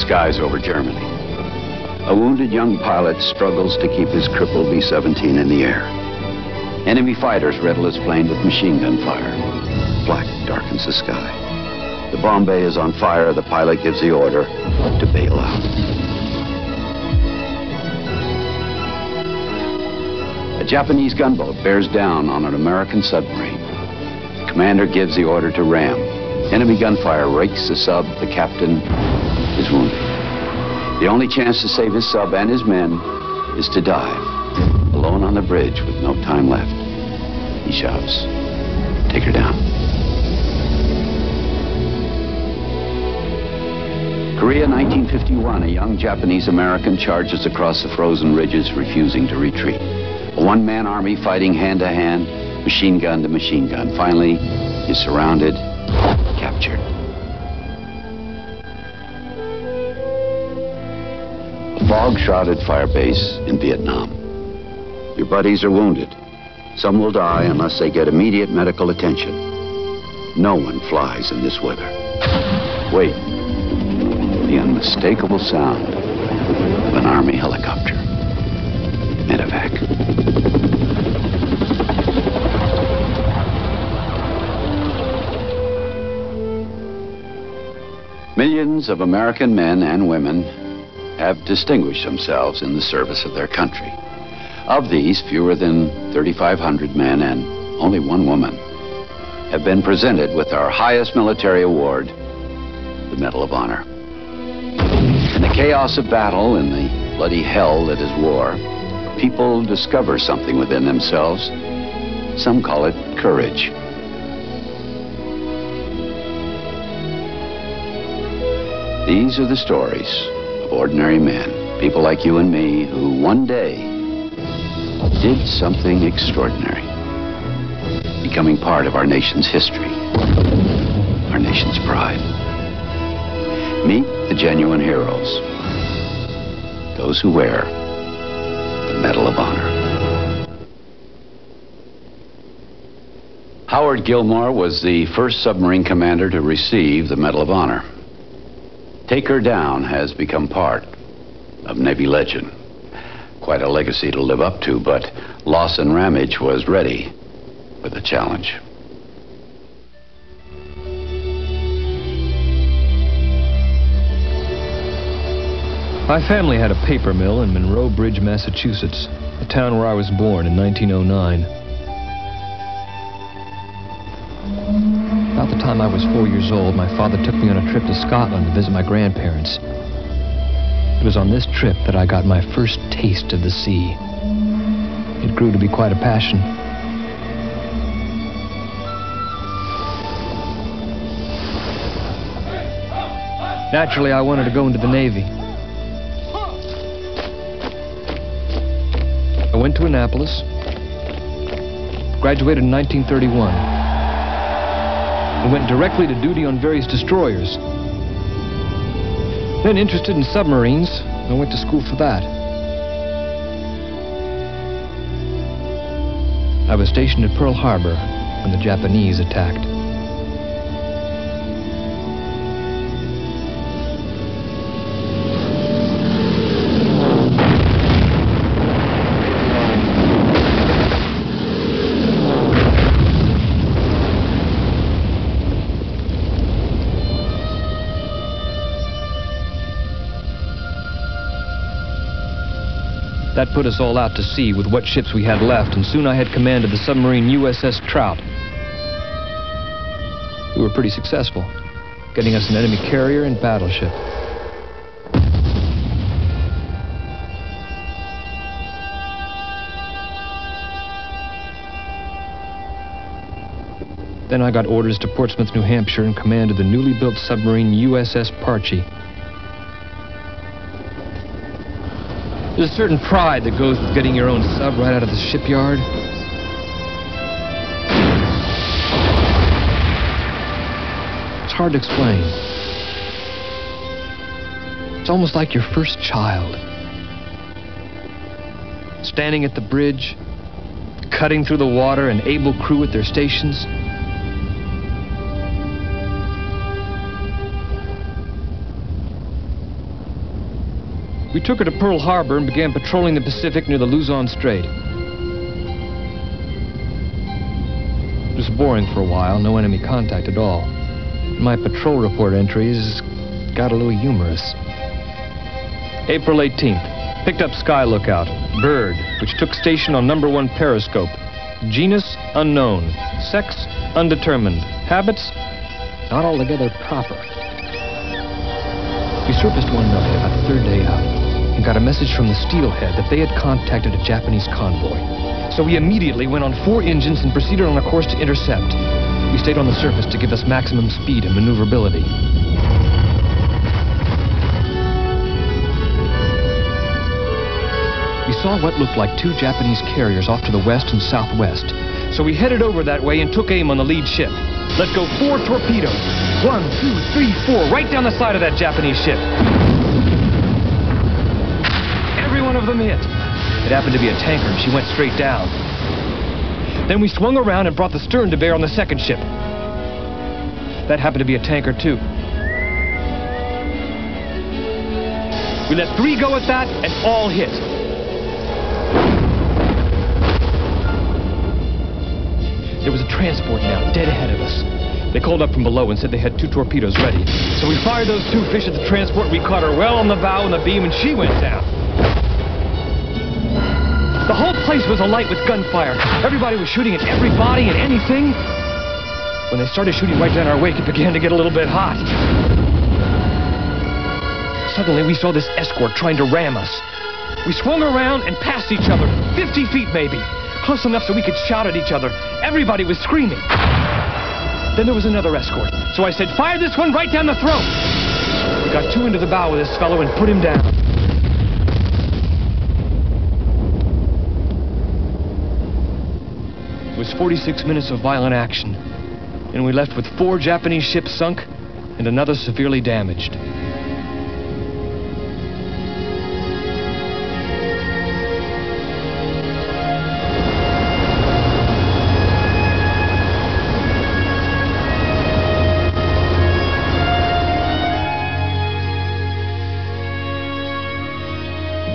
skies over Germany. A wounded young pilot struggles to keep his crippled B-17 in the air. Enemy fighters riddle his plane with machine gun fire. Black darkens the sky. The bomb bay is on fire. The pilot gives the order to bail out. A Japanese gunboat bears down on an American submarine. The commander gives the order to ram. Enemy gunfire rakes the sub. The captain is wounded. The only chance to save his sub and his men is to dive. Alone on the bridge with no time left, he shouts, "Take her down." Korea, 1951, a young Japanese-American charges across the frozen ridges, refusing to retreat. A one-man army fighting hand-to-hand, machine gun to machine gun. Finally, is surrounded, captured. A fog-shrouded firebase in Vietnam. Your buddies are wounded. Some will die unless they get immediate medical attention. No one flies in this weather. Wait. The unmistakable sound of an Army helicopter. Medevac. Millions of American men and women have distinguished themselves in the service of their country. Of these, fewer than 3,500 men and only one woman have been presented with our highest military award, the Medal of Honor. In the chaos of battle, in the bloody hell that is war, people discover something within themselves. Some call it courage. These are the stories of ordinary men, people like you and me, who one day did something extraordinary, becoming part of our nation's history, our nation's pride. Meet the genuine heroes, those who wear the Medal of Honor. Howard Gilmore was the first submarine commander to receive the Medal of Honor. Take Her Down has become part of Navy legend. Quite a legacy to live up to, but Lawson Ramage was ready for the challenge. My family had a paper mill in Monroe Bridge, Massachusetts, the town where I was born in 1909. About the time I was 4 years old, my father took me on a trip to Scotland to visit my grandparents. It was on this trip that I got my first taste of the sea. It grew to be quite a passion. Naturally, I wanted to go into the Navy. I went to Annapolis, graduated in 1931, and went directly to duty on various destroyers. Then interested in submarines, I went to school for that. I was stationed at Pearl Harbor when the Japanese attacked. That put us all out to sea with what ships we had left, and soon I had command of the submarine USS Trout. We were pretty successful, getting us an enemy carrier and battleship. Then I got orders to Portsmouth, New Hampshire, in command of the newly built submarine USS Parchie. There's a certain pride that goes with getting your own sub right out of the shipyard. It's hard to explain. It's almost like your first child. Standing at the bridge, cutting through the water, an able crew at their stations. We took her to Pearl Harbor and began patrolling the Pacific near the Luzon Strait. It was boring for a while, no enemy contact at all. My patrol report entries got a little humorous. April 18th. Picked up Sky Lookout, bird, which took station on number 1 periscope. Genus unknown. Sex undetermined. Habits not altogether proper. We surfaced one night about the 3rd day out and got a message from the Steelhead that they had contacted a Japanese convoy. So we immediately went on 4 engines and proceeded on a course to intercept. We stayed on the surface to give us maximum speed and maneuverability. We saw what looked like 2 Japanese carriers off to the west and southwest. So we headed over that way and took aim on the lead ship. Let go 4 torpedoes. 1, 2, 3, 4, right down the side of that Japanese ship. Every one of them hit. It happened to be a tanker, and she went straight down. Then we swung around and brought the stern to bear on the second ship. That happened to be a tanker, too. We let 3 go at that, and all hit. There was a transport now, dead ahead of us. They called up from below and said they had 2 torpedoes ready. So we fired those 2 fish at the transport. We caught her well on the bow and the beam, and she went down. The whole place was alight with gunfire. Everybody was shooting at everybody and anything. When they started shooting right down our wake, it began to get a little bit hot. Suddenly, we saw this escort trying to ram us. We swung around and passed each other, 50 feet maybe. Close enough so we could shout at each other. Everybody was screaming. Then there was another escort. So I said, fire this one right down the throat. We got 2 into the bow with this fellow and put him down. It was 46 minutes of violent action. And we left with 4 Japanese ships sunk and another severely damaged.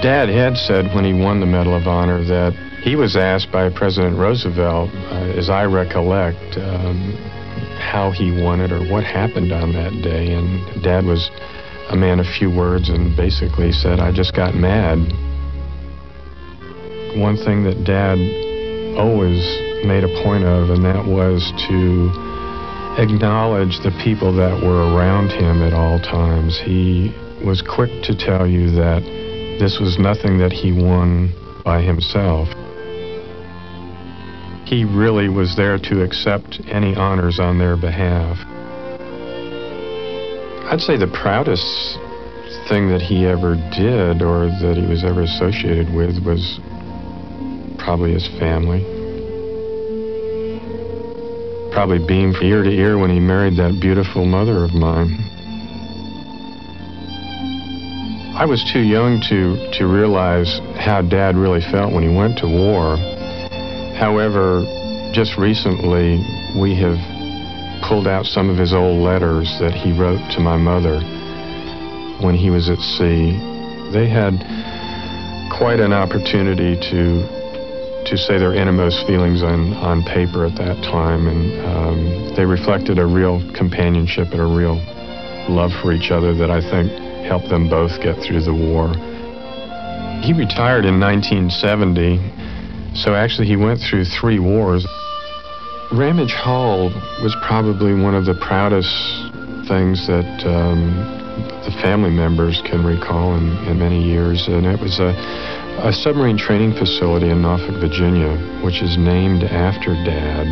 Dad had said when he won the Medal of Honor that he was asked by President Roosevelt, as I recollect, how he won it or what happened on that day. And Dad was a man of few words and basically said, I just got mad. One thing that Dad always made a point of, and that was to acknowledge the people that were around him at all times. He was quick to tell you that this was nothing that he won by himself. He really was there to accept any honors on their behalf. I'd say the proudest thing that he ever did or that he was ever associated with was probably his family. Probably beamed from ear to ear when he married that beautiful mother of mine. I was too young to realize how Dad really felt when he went to war. However, just recently, we have pulled out some of his old letters that he wrote to my mother when he was at sea. They had quite an opportunity to say their innermost feelings on paper at that time, and they reflected a real companionship and a real love for each other that I think helped them both get through the war. He retired in 1970, so actually he went through 3 wars. Ramage Hall was probably one of the proudest things that the family members can recall in many years, and it was a submarine training facility in Norfolk, Virginia, which is named after Dad.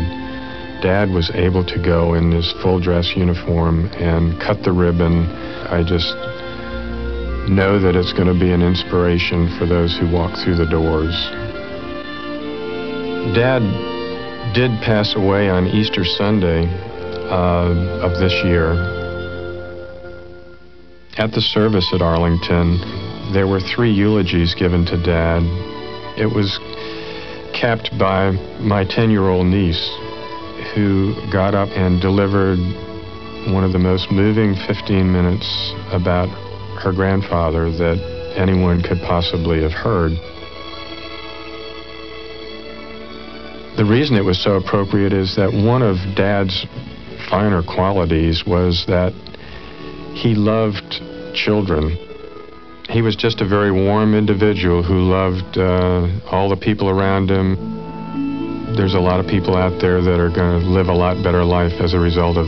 Dad was able to go in his full dress uniform and cut the ribbon. I just know that it's going to be an inspiration for those who walk through the doors. Dad did pass away on Easter Sunday of this year. At the service at Arlington, there were 3 eulogies given to Dad. It was capped by my 10-year-old niece, who got up and delivered one of the most moving 15 minutes about her grandfather that anyone could possibly have heard. The reason it was so appropriate is that one of Dad's finer qualities was that he loved children. He was just a very warm individual who loved all the people around him. There's a lot of people out there that are going to live a lot better life as a result of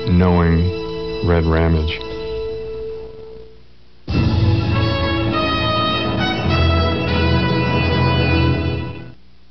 knowing Red Ramage.